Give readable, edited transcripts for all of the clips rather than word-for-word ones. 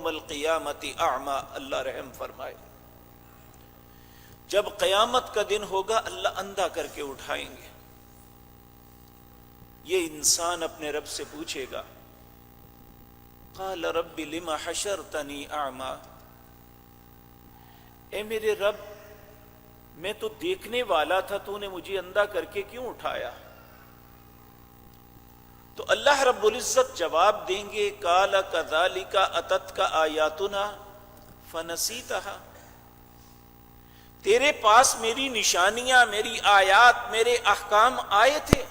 یوم القیامت اعمی، اللہ رحم فرمائے، جب قیامت کا دن ہوگا اللہ اندھا کر کے اٹھائیں گے. یہ انسان اپنے رب سے پوچھے گا قال رب لم حشرتنی اعمی، اے میرے رب میں تو دیکھنے والا تھا، تو نے مجھے اندھا کر کے کیوں اٹھایا؟ تو اللہ رب العزت جواب دیں گے قال کذالک اتتک آیاتنا فنسیتھا، تیرے پاس میری نشانیاں، میری آیات، میرے احکام آئے تھے،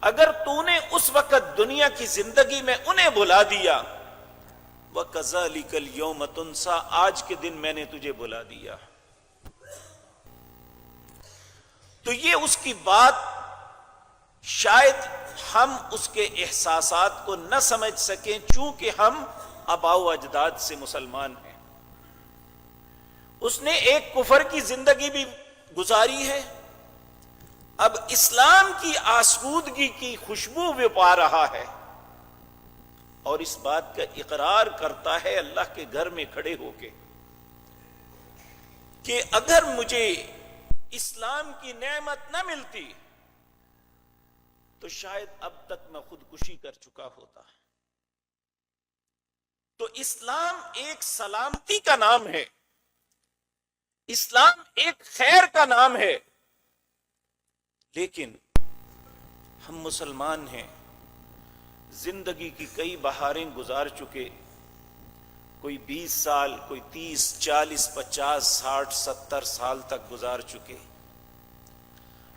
اگر تو نے اس وقت دنیا کی زندگی میں انہیں بھلا دیا، وَكَذَلِكَ الْيَوْمَ تُنْسَى، آج کے دن میں نے تجھے بھلا دیا. تو یہ اس کی بات شاید ہم اس کے احساسات کو نہ سمجھ سکیں، چونکہ ہم آباء و اجداد سے مسلمان ہیں. اس نے ایک کفر کی زندگی بھی گزاری ہے، اب اسلام کی آسودگی کی خوشبو وہ پا رہا ہے، اور اس بات کا اقرار کرتا ہے اللہ کے گھر میں کھڑے ہو کے کہ اگر مجھے اسلام کی نعمت نہ ملتی تو شاید اب تک میں خودکشی کر چکا ہوتا. تو اسلام ایک سلامتی کا نام ہے، اسلام ایک خیر کا نام ہے، لیکن ہم مسلمان ہیں، زندگی کی کئی بہاریں گزار چکے، کوئی 20 سال، کوئی 30، 40، 50، 60، 70 سال تک گزار چکے.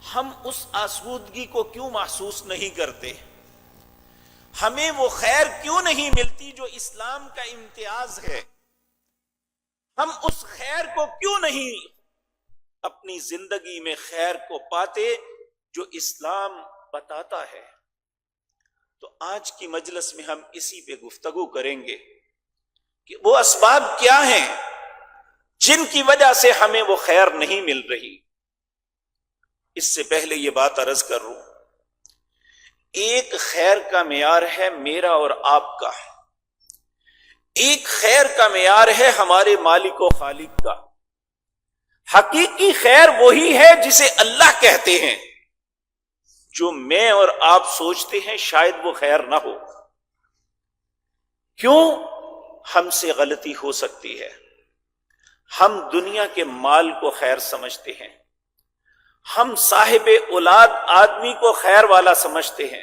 ہم اس آسودگی کو کیوں محسوس نہیں کرتے؟ ہمیں وہ خیر کیوں نہیں ملتی جو اسلام کا امتیاز ہے؟ ہم اس خیر کو کیوں نہیں اپنی زندگی میں خیر کو پاتے جو اسلام بتاتا ہے؟ تو آج کی مجلس میں ہم اسی پہ گفتگو کریں گے کہ وہ اسباب کیا ہیں جن کی وجہ سے ہمیں وہ خیر نہیں مل رہی. اس سے پہلے یہ بات عرض کر رہا ہوں، ایک خیر کا معیار ہے میرا اور آپ کا، ایک خیر کا معیار ہے ہمارے مالک و خالق کا. حقیقی خیر وہی ہے جسے اللہ کہتے ہیں، جو میں اور آپ سوچتے ہیں شاید وہ خیر نہ ہو. کیوں؟ ہم سے غلطی ہو سکتی ہے. ہم دنیا کے مال کو خیر سمجھتے ہیں، ہم صاحب اولاد آدمی کو خیر والا سمجھتے ہیں،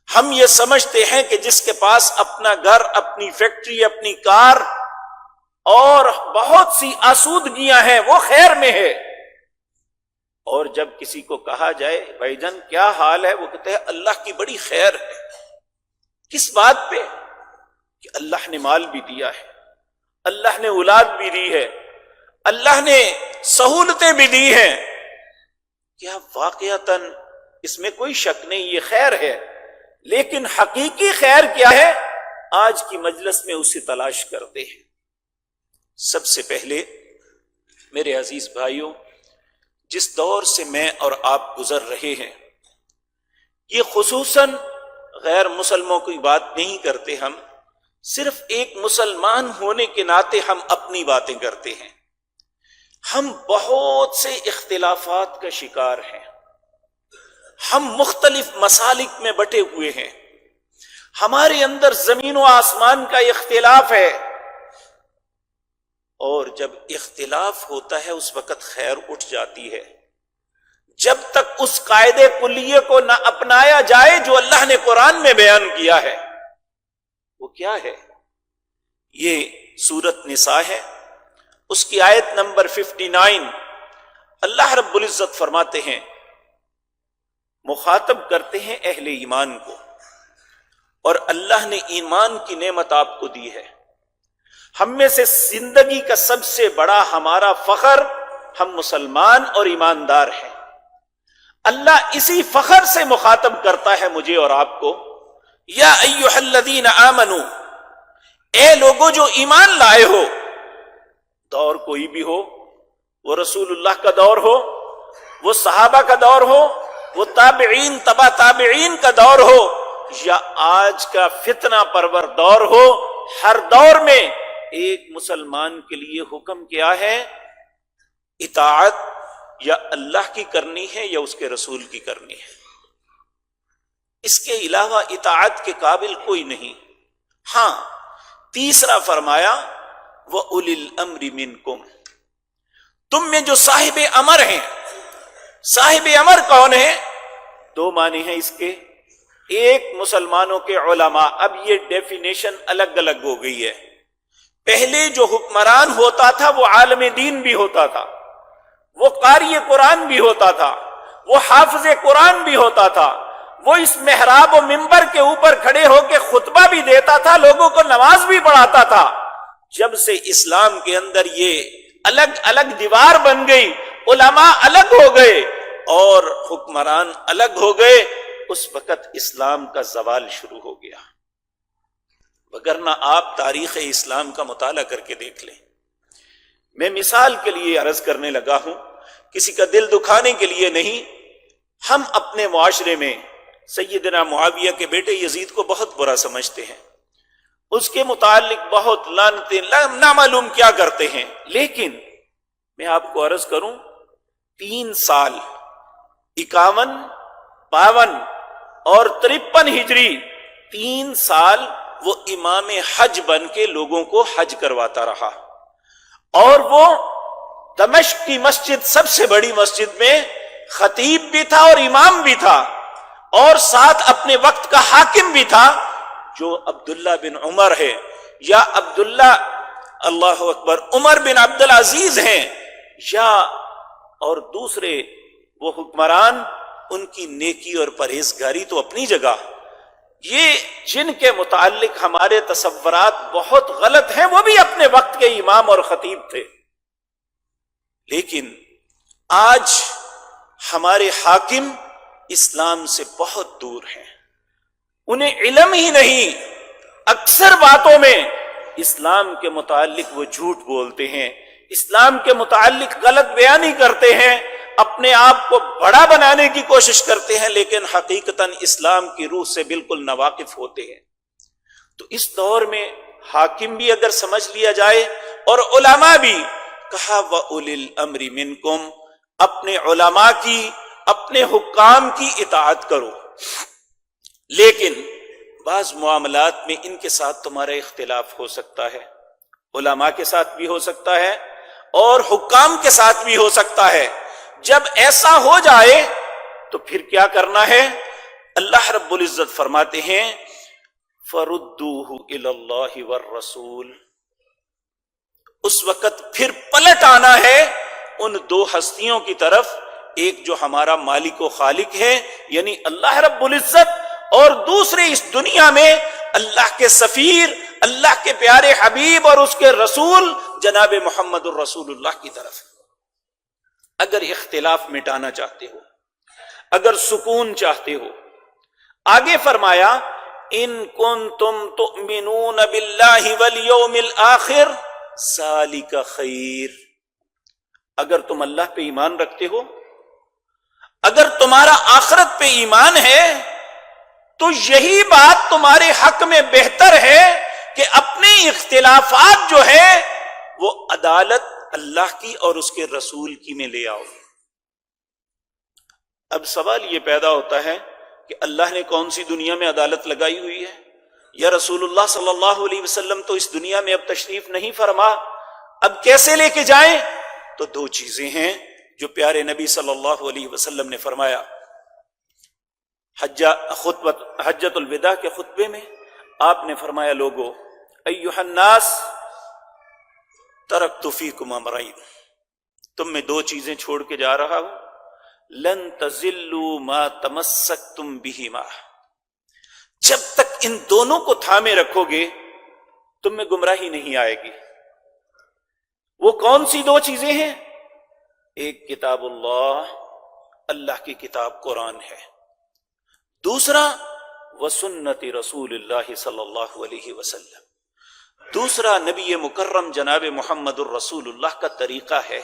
ہم یہ سمجھتے ہیں کہ جس کے پاس اپنا گھر، اپنی فیکٹری، اپنی کار اور بہت سی آسودگیاں ہیں وہ خیر میں ہے. اور جب کسی کو کہا جائے بھائی جان کیا حال ہے، وہ کہتے ہیں اللہ کی بڑی خیر ہے. کس بات پہ؟ کہ اللہ نے مال بھی دیا ہے، اللہ نے اولاد بھی دی ہے، اللہ نے سہولتیں بھی دی ہیں. کیا واقعتاً اس میں کوئی شک نہیں یہ خیر ہے، لیکن حقیقی خیر کیا ہے؟ آج کی مجلس میں اسے تلاش کرتے ہیں. سب سے پہلے میرے عزیز بھائیوں، جس دور سے میں اور آپ گزر رہے ہیں، یہ خصوصاً غیر مسلموں کی بات نہیں کرتے، ہم صرف ایک مسلمان ہونے کے ناطے ہم اپنی باتیں کرتے ہیں. ہم بہت سے اختلافات کا شکار ہیں، ہم مختلف مسالک میں بٹے ہوئے ہیں، ہمارے اندر زمین و آسمان کا اختلاف ہے. اور جب اختلاف ہوتا ہے اس وقت خیر اٹھ جاتی ہے، جب تک اس قاعدے کلیے کو نہ اپنایا جائے جو اللہ نے قرآن میں بیان کیا ہے. وہ کیا ہے؟ یہ سورۃ نساء ہے، اس کی آیت نمبر 59. اللہ رب العزت فرماتے ہیں، مخاطب کرتے ہیں اہل ایمان کو، اور اللہ نے ایمان کی نعمت آپ کو دی ہے. ہم میں سے زندگی کا سب سے بڑا ہمارا فخر ہم مسلمان اور ایماندار ہیں. اللہ اسی فخر سے مخاطب کرتا ہے مجھے اور آپ کو، یا ایھا الذین آمنوا، اے لوگو جو ایمان لائے ہو، دور کوئی بھی ہو، وہ رسول اللہ کا دور ہو، وہ صحابہ کا دور ہو، وہ تابعین تبع تابعین کا دور ہو، یا آج کا فتنہ پرور دور ہو، ہر دور میں ایک مسلمان کے لیے حکم کیا ہے؟ اطاعت یا اللہ کی کرنی ہے یا اس کے رسول کی کرنی ہے، اس کے علاوہ اطاعت کے قابل کوئی نہیں۔ ہاں، تیسرا فرمایا وَأُولِي الْأَمْرِ مِنْكُمْ، تم میں جو صاحب امر ہیں۔ صاحب امر کون ہے؟ دو معنی ہیں اس کے۔ ایک مسلمانوں کے علماء، اب یہ ڈیفینیشن الگ الگ ہو گئی ہے۔ پہلے جو حکمران ہوتا تھا وہ عالم دین بھی ہوتا تھا، وہ قاری قرآن بھی ہوتا تھا، وہ حافظ قرآن بھی ہوتا تھا، وہ اس محراب و منبر کے اوپر کھڑے ہو کے خطبہ بھی دیتا تھا، لوگوں کو نماز بھی پڑھاتا تھا۔ جب سے اسلام کے اندر یہ الگ الگ دیوار بن گئی، علماء الگ ہو گئے اور حکمران الگ ہو گئے، اس وقت اسلام کا زوال شروع ہو گیا۔ وگرنہ آپ تاریخ اسلام کا مطالعہ کر کے دیکھ لیں۔ میں مثال کے لیے عرض کرنے لگا ہوں، کسی کا دل دکھانے کے لیے نہیں۔ ہم اپنے معاشرے میں سیدنا معاویہ کے بیٹے یزید کو بہت برا سمجھتے ہیں، اس کے متعلق بہت لعنتیں نامعلوم کیا کرتے ہیں، لیکن میں آپ کو عرض کروں 3 سال 51، 52 اور 53 ہجری 3 سال وہ امام حج بن کے لوگوں کو حج کرواتا رہا، اور وہ دمشق کی مسجد، سب سے بڑی مسجد میں خطیب بھی تھا اور امام بھی تھا، اور ساتھ اپنے وقت کا حاکم بھی تھا، جو عبداللہ بن عمر ہے یا عبداللہ، اللہ اکبر، عمر بن عبدالعزیز ہیں یا اور دوسرے وہ حکمران، ان کی نیکی اور پرہیزگاری تو اپنی جگہ۔ یہ جن کے متعلق ہمارے تصورات بہت غلط ہیں، وہ بھی اپنے وقت کے امام اور خطیب تھے، لیکن آج ہمارے حاکم اسلام سے بہت دور ہیں، انہیں علم ہی نہیں، اکثر باتوں میں اسلام کے متعلق وہ جھوٹ بولتے ہیں، اسلام کے متعلق غلط بیانی کرتے ہیں، اپنے آپ کو بڑا بنانے کی کوشش کرتے ہیں، لیکن حقیقتاً اسلام کی روح سے بالکل ناواقف ہوتے ہیں۔ تو اس دور میں حاکم بھی اگر سمجھ لیا جائے اور علماء بھی، کہا وَأُولِي الْأَمْرِ مِنْكُمْ، اپنے علماء کی، اپنے حکام کی اطاعت کرو، لیکن بعض معاملات میں ان کے ساتھ تمہارا اختلاف ہو سکتا ہے، علماء کے ساتھ بھی ہو سکتا ہے اور حکام کے ساتھ بھی ہو سکتا ہے۔ جب ایسا ہو جائے تو پھر کیا کرنا ہے؟ اللہ رب العزت فرماتے ہیں فَرُدُّوهُ إِلَى اللَّهِ وَالرَّسُولِ، اس وقت پھر پلٹ آنا ہے ان دو ہستیوں کی طرف، ایک جو ہمارا مالک و خالق ہے یعنی اللہ رب العزت، اور دوسرے اس دنیا میں اللہ کے سفیر، اللہ کے پیارے حبیب اور اس کے رسول جناب محمد الرسول اللہ کی طرف۔ اگر اختلاف مٹانا چاہتے ہو، اگر سکون چاہتے ہو، آگے فرمایا ان کنتم تؤمنون باللہ والیوم الآخر ذالک خیر، اگر تم اللہ پہ ایمان رکھتے ہو، اگر تمہارا آخرت پہ ایمان ہے، تو یہی بات تمہارے حق میں بہتر ہے کہ اپنے اختلافات جو ہے وہ عدالت اللہ کی اور اس کے رسول کی میں لے آؤ۔ اب سوال یہ پیدا ہوتا ہے کہ اللہ نے کون سی دنیا میں عدالت لگائی ہوئی ہے؟ یا رسول اللہ صلی اللہ علیہ وسلم تو اس دنیا میں اب تشریف نہیں فرما، اب کیسے لے کے جائیں؟ تو دو چیزیں ہیں جو پیارے نبی صلی اللہ علیہ وسلم نے فرمایا حجۃ الوداع کے خطبے میں۔ آپ نے فرمایا لوگو ایھا الناس ترکت فیکم امرین، تم میں دو چیزیں چھوڑ کے جا رہا ہوں، لن تضلوا ما تمسکتم بہما، جب تک ان دونوں کو تھامے رکھو گے تم میں گمراہی نہیں آئے گی۔ وہ کون سی دو چیزیں ہیں؟ ایک کتاب اللہ، اللہ کی کتاب قرآن ہے، دوسرا وسنت رسول اللہ صلی اللہ علیہ وسلم، دوسرا نبی مکرم جناب محمد الرسول اللہ کا طریقہ ہے۔